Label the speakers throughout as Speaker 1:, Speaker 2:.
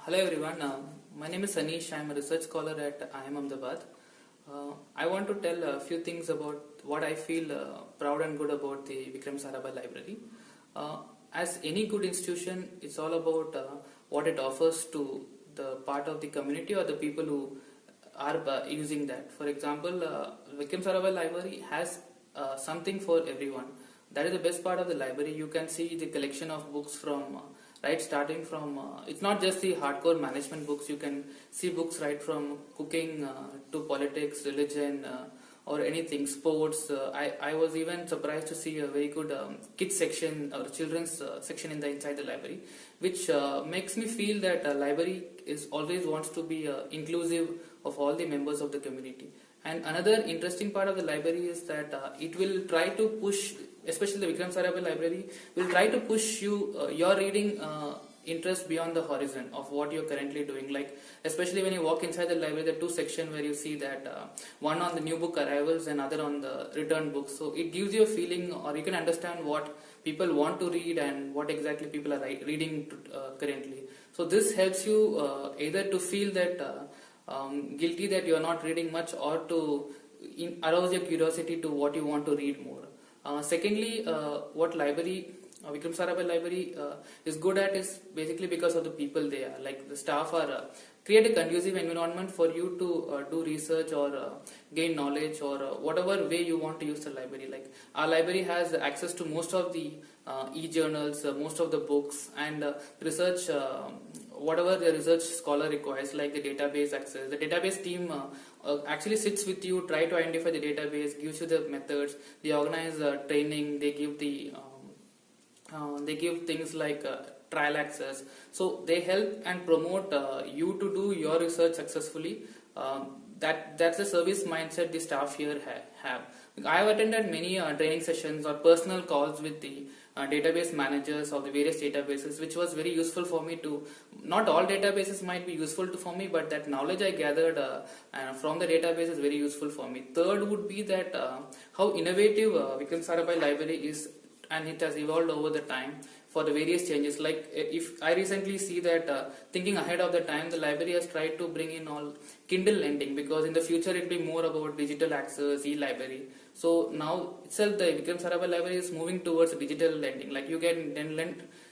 Speaker 1: Hello everyone, my name is Saneesh. I am a research scholar at IIMA Ahmedabad. I want to tell a few things about what I feel proud and good about the Vikram Sarabhai Library. As any good institution, it's all about what it offers to the part of the community or the people who are using that. For example, Vikram Sarabhai Library has something for everyone. That is the best part of the library. You can see the collection of books from starting from it's not just the hardcore management books. You can see books right from cooking to politics, religion, or anything, sports. I was even surprised to see a very good kids section or children's section inside the library, which makes me feel that a library is always wants to be inclusive of all the members of the community. And another interesting part of the library is that it will try to push, especially the Vikram Sarabhai Library, will try to push your reading interest beyond the horizon of what you're currently doing. Like, especially when you walk inside the library, there are two sections where you see that one on the new book arrivals and other on the return books. So it gives you a feeling, or you can understand what people want to read and what exactly people are reading currently. So this helps you either to feel that guilty that you are not reading much, or to arouse your curiosity to what you want to read more. Secondly, what Vikram Sarabhai Library is good at is basically because of the people they are. Like the staff are create a conducive environment for you to do research or gain knowledge or whatever way you want to use the library. Like our library has access to most of the e-journals, most of the books, and research. Whatever the research scholar requires, like the database access. The database team actually sits with you, try to identify the database, gives you the methods. They organize training. They give things like trial access. So they help and promote you to do your research successfully. That's the service mindset the staff here have. I have attended many training sessions or personal calls with the database managers of the various databases, which was very useful for me to. Not all databases might be useful for me, but that knowledge I gathered from the database is very useful for me. Third would be that how innovative Vikram Sarabhai Library is, and it has evolved over the time for the various changes. Like if I recently see that thinking ahead of the time, the library has tried to bring in all Kindle Lending, because in the future it will be more about digital access, e-library. So now itself the Vikram Sarabhai Library is moving towards digital lending. Like you can then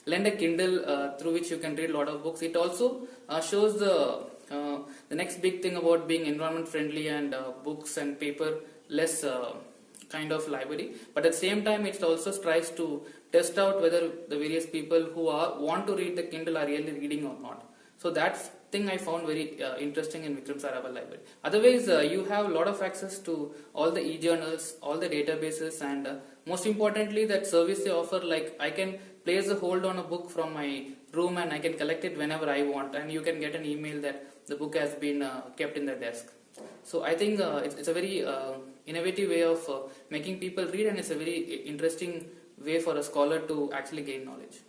Speaker 1: lend a Kindle through which you can read a lot of books. It also shows the next big thing about being environment friendly and books and paper less kind of library, but at the same time it also tries to test out whether the various people who want to read the Kindle are really reading or not. So that thing I found very interesting in Vikram Sarabhai Library. Otherwise, you have a lot of access to all the e-journals, all the databases, and most importantly that service they offer. Like I can place a hold on a book from my room and I can collect it whenever I want, and you can get an email that the book has been kept in the desk. So I think it's a very innovative way of making people read, and it's a very interesting way for a scholar to actually gain knowledge.